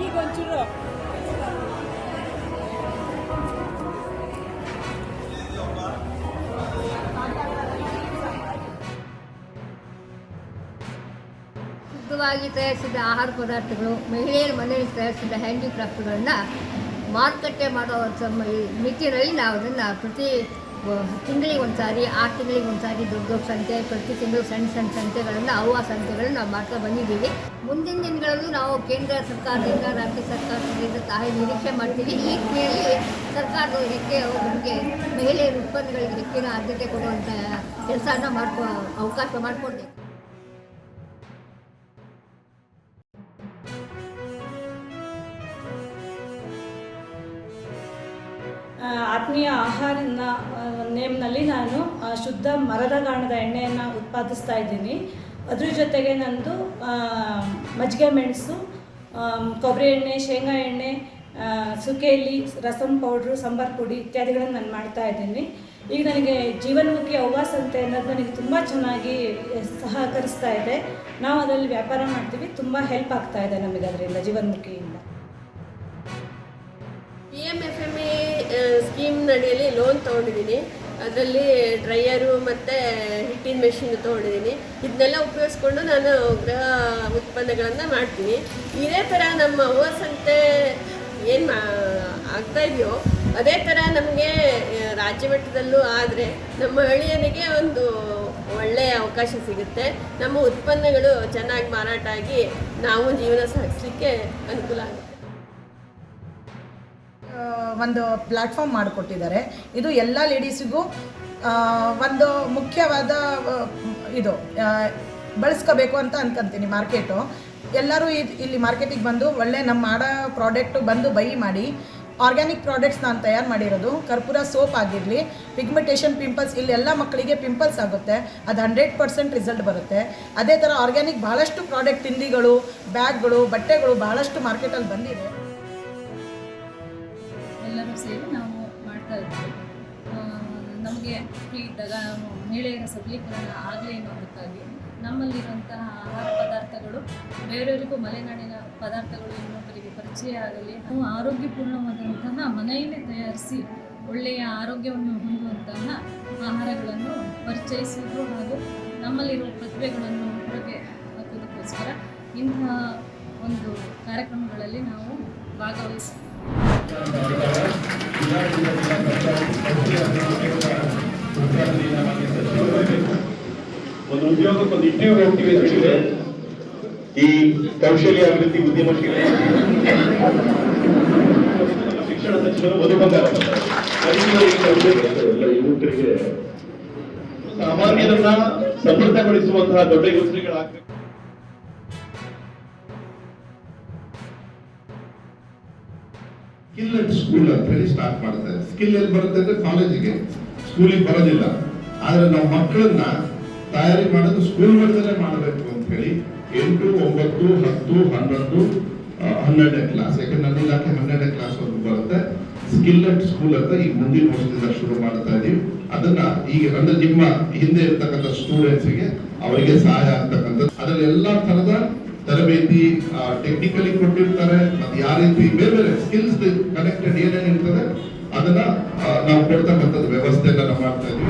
ಈಗೊಂಚೂರು ಶುದ್ಧವಾಗಿ ತಯಾರಿಸಿದ ಆಹಾರ ಪದಾರ್ಥಗಳು, ಮಹಿಳೆಯರ ಮನೆಯಲ್ಲಿ ತಯಾರಿಸಿದ ಹ್ಯಾಂಡಿಕ್ರಾಫ್ಟ್ಗಳನ್ನ ಮಾರುಕಟ್ಟೆ ಮಾಡೋ ನಿಟ್ಟಿನಲ್ಲಿ ನಾವು ಅದನ್ನು ಪ್ರತಿ ತಿಂಗಳಿಗೆ ಒಂದು ಸಾರಿ, 6 ತಿಂಗಳಿಗೆ ಒಂದು ಸಾರಿ ದೊಡ್ಡ ದೊಡ್ಡ ಸಂತೆ, ಪ್ರತಿ ತಿಂಗಳು ಸಣ್ಣ ಸಣ್ಣ ಸಂತೆಗಳನ್ನು ಆ ಸಂತೆಗಳನ್ನು ನಾವು ಮಾಡ್ತಾ ಬಂದಿದ್ದೀವಿ. ಮುಂದಿನ ದಿನಗಳಲ್ಲೂ ನಾವು ಕೇಂದ್ರ ಸರ್ಕಾರದಿಂದ, ರಾಜ್ಯ ಸರ್ಕಾರದಿಂದ ಸಹಾಯ ನಿರೀಕ್ಷೆ ಮಾಡ್ತೀವಿ. ಈ ನಿಟ್ಟಿನಲ್ಲಿ ಸರ್ಕಾರದವರು ಹೆಚ್ಚೆ ಅವರಿಗೆ ಮಹಿಳೆಯರ ಉತ್ಪನ್ನಗಳಿಗೆ ಹೆಚ್ಚಿನ ಆದ್ಯತೆ ಕೊಡುವಂಥ ಕೆಲಸನ ಅವಕಾಶ ಮಾಡಿಕೊಡ್ಬೇಕು. ಆತ್ಮೀಯ ಆಹಾರ ನೇಮ್ನಲ್ಲಿ ನಾನು ಶುದ್ಧ ಮರದ ಗಾಣದ ಎಣ್ಣೆಯನ್ನು ಉತ್ಪಾದಿಸ್ತಾ ಇದ್ದೀನಿ. ಅದ್ರ ಜೊತೆಗೆ ನಂದು ಮಜ್ಜಿಗೆ ಮೆಣಸು, ಕೊಬ್ಬರಿ ಎಣ್ಣೆ, ಶೇಂಗಾ ಎಣ್ಣೆ, ಸುಕೇಲಿ, ರಸಂ ಪೌಡ್ರು, ಸಾಂಬಾರು ಪುಡಿ ಇತ್ಯಾದಿಗಳನ್ನು ನಾನು ಮಾಡ್ತಾ ಇದ್ದೀನಿ. ಈಗ ನನಗೆ ಜೀವನ್ಮುಖಿ ಅವ್ವ ಸಂತೆ ಅನ್ನೋದು ನನಗೆ ತುಂಬ ಚೆನ್ನಾಗಿ ಸಹಕರಿಸ್ತಾ ಇದೆ. ನಾವು ಅದರಲ್ಲಿ ವ್ಯಾಪಾರ ಮಾಡ್ತೀವಿ. ತುಂಬ ಹೆಲ್ಪ್ ಆಗ್ತಾ ಇದೆ ನಮಗೆ ಅದರಿಂದ, ಜೀವನ್ಮುಖಿಯಿಂದ. PMFME ಸ್ಕೀಮ್ ನಡಿಯಲ್ಲಿ ಲೋನ್ ತೊಗೊಂಡಿದ್ದೀನಿ. ಅದರಲ್ಲಿ ಡ್ರೈಯರು ಮತ್ತು ಹಿಟ್ಟಿನ ಮೆಷಿನ್ ತೊಗೊಂಡಿದ್ದೀನಿ. ಇದನ್ನೆಲ್ಲ ಉಪಯೋಗಿಸ್ಕೊಂಡು ನಾನು ಗೃಹ ಉತ್ಪನ್ನಗಳನ್ನು ಮಾಡ್ತೀನಿ. ಇದೇ ಥರ ನಮ್ಮ ಅವ್ವ ಸಂತೆ ಏನು ಆಗ್ತಾಯಿದೆಯೋ ಅದೇ ಥರ ನಮಗೆ ರಾಜ್ಯ ಮಟ್ಟದಲ್ಲೂ ಆದರೆ ನಮ್ಮ ಮಹಿಳೆಯರಿಗೆ ಒಂದು ಒಳ್ಳೆಯ ಅವಕಾಶ ಸಿಗುತ್ತೆ. ನಮ್ಮ ಉತ್ಪನ್ನಗಳು ಚೆನ್ನಾಗಿ ಮಾರಾಟ ಆಗಿ ನಾವು ಜೀವನ ಸಾಗಿಸಲಿಕ್ಕೆ ಅನುಕೂಲ ಆಗುತ್ತೆ. ಒಂದು ಪ್ಲ್ಯಾಟ್ಫಾರ್ಮ್ ಮಾಡಿಕೊಟ್ಟಿದ್ದಾರೆ. ಇದು ಎಲ್ಲ ಲೇಡೀಸಿಗೂ ಒಂದು ಮುಖ್ಯವಾದ ಇದು ಬಳಸ್ಕೋಬೇಕು ಅಂತ ಅನ್ಕೊಂತೀನಿ. ಮಾರ್ಕೆಟು ಎಲ್ಲರೂ ಇಲ್ಲಿ ಮಾರ್ಕೆಟಿಗೆ ಬಂದು ಒಳ್ಳೆ ನಮ್ಮ ಮಾಡೋ ಪ್ರಾಡಕ್ಟು ಬಂದು ಬೈ ಮಾಡಿ. ಆರ್ಗ್ಯಾನಿಕ್ ಪ್ರಾಡಕ್ಟ್ಸ್ ನಾನು ತಯಾರು ಮಾಡಿರೋದು. ಕರ್ಪೂರ ಸೋಪ್ ಆಗಿರಲಿ, ಪಿಗ್ಮೆಂಟೇಷನ್, ಪಿಂಪಲ್ಸ್, ಇಲ್ಲೆಲ್ಲ ಮಕ್ಕಳಿಗೆ ಪಿಂಪಲ್ಸ್ ಆಗುತ್ತೆ, ಅದು 100% ರಿಸಲ್ಟ್ ಬರುತ್ತೆ. ಅದೇ ಥರ ಆರ್ಗ್ಯಾನಿಕ್ ಭಾಳಷ್ಟು ಪ್ರಾಡಕ್ಟ್, ತಿಂಡಿಗಳು, ಬ್ಯಾಗ್ಗಳು, ಬಟ್ಟೆಗಳು ಭಾಳಷ್ಟು ಮಾರ್ಕೆಟಲ್ಲಿ ಬಂದಿದೆ. ಎಲ್ಲರೂ ಸೇರಿ ನಾವು ಮಾಡ್ತಾ ಇದ್ದೀವಿ. ನಮಗೆ ಫ್ರೀ ಇದ್ದಾಗ ಮಹಿಳೆಯರ ಸಬಲೀಕರಣ ಆಗಲಿ ಅನ್ನೋದಕ್ಕಾಗಿ ನಮ್ಮಲ್ಲಿರುವಂತಹ ಆಹಾರ ಪದಾರ್ಥಗಳು ಬೇರೆಯವರಿಗೂ, ಮಲೆನಾಡಿನ ಪದಾರ್ಥಗಳು ಇನ್ನೊಬ್ಬರಿಗೆ ಪರಿಚಯ ಆಗಲಿ, ನಾವು ಆರೋಗ್ಯಪೂರ್ಣವಾದಂತಹ ಮನೆಯಲ್ಲೇ ತಯಾರಿಸಿ ಒಳ್ಳೆಯ ಆರೋಗ್ಯವನ್ನು ಹೊಂದುವಂತಹ ಆಹಾರಗಳನ್ನು ಪರಿಚಯಿಸುವುದು ಹಾಗೂ ನಮ್ಮಲ್ಲಿರುವ ಪ್ರತಿಭೆಗಳನ್ನು ಹೊರಗೆ ಹಾಕೋದಕ್ಕೋಸ್ಕರ ಇಂತಹ ಒಂದು ಕಾರ್ಯಕ್ರಮಗಳಲ್ಲಿ ನಾವು ಭಾಗವಹಿಸ್ತೀವಿ. ಒಂದು ಉದ್ಯೋಗಕ್ಕೊಂದು ಇಂಟರ್ವ್ಯೂ ಹೋಗ್ತೀವಿ ಅಂತ ಹೇಳಿದ್ರೆ ಈ ಕೌಶಲ್ಯ ಅಭಿವೃದ್ಧಿ ಉದ್ಯಮಶೀಲ ಶಿಕ್ಷಣ ಸಚಿವರು ಒದಗಬಂದಾಗ ಎಲ್ಲ ಯುವಕರಿಗೆ ಸಾಮಾನ್ಯರನ್ನ ಸಮೃದ್ಧಗೊಳಿಸುವಂತಹ ದೊಡ್ಡ ಯೋಜನೆಗಳಾಗಬೇಕು. ಸ್ಕಿಲ್ ಅಂಡ್ ಸ್ಕೂಲ್ ಅಂತ ಹೇಳಿ ಸ್ಟಾರ್ಟ್ ಮಾಡ್ತಾರೆ. ಸ್ಕಿಲ್ ಎಲ್ಲಿ ಬರುತ್ತೆ ಅಂದ್ರೆ ಕಾಲೇಜಿಗೆ, ಸ್ಕೂಲಿಗೆ ಬರೋದಿಲ್ಲ. ಆದ್ರೆ ನಾವು ಮಕ್ಕಳನ್ನ ತಯಾರಿ ಮಾಡೋದು ಸ್ಕೂಲ್ ಮಟ್ಟದಲ್ಲೇ ಮಾಡಬೇಕು ಅಂತ ಹೇಳಿ 8, 9, 10, 11, 12ನೇ ಕ್ಲಾಸ್, ಯಾಕಂದ್ರೆ ನನ್ನ ಇಲಾಖೆ 12ನೇ ಕ್ಲಾಸ್ ವರೆಗೂ ಬರುತ್ತೆ. ಸ್ಕಿಲ್ ಅಂಡ್ ಸ್ಕೂಲ್ ಅಂತ ಈಗ ಮುಂದಿನ ವರ್ಷದಿಂದ ಶುರು ಮಾಡ್ತಾ ಇದೀವಿ. ಅದನ್ನ ಈಗ ಅಂದ್ರೆ ನಿಮ್ಮ ಹಿಂದೆ ಇರ್ತಕ್ಕಂಥ ಸ್ಟೂಡೆಂಟ್ಸ್ಗೆ ಅವರಿಗೆ ಸಹಾಯ ಆಗ್ತಕ್ಕಂಥದ್ದು, ಅದರಲ್ಲಿ ಎಲ್ಲಾ ತರದ ತರಬೇತಿ ಟೆಕ್ನಿಕಲಿ ಕೊಟ್ಟಿರ್ತಾರೆ. ಮತ್ತೆ ಯಾವ ರೀತಿ ಬೇರೆ ಬೇರೆ ಸ್ಕಿಲ್ಸ್ ಕನೆಕ್ಟೆಡ್ ಏನೇನು ಇರ್ತದೆ ಅದನ್ನ ನಾವು ಕೊಡ್ತಕ್ಕಂಥದ್ದು ವ್ಯವಸ್ಥೆಯನ್ನ ನಾವು ಮಾಡ್ತಾ ಇದೀವಿ.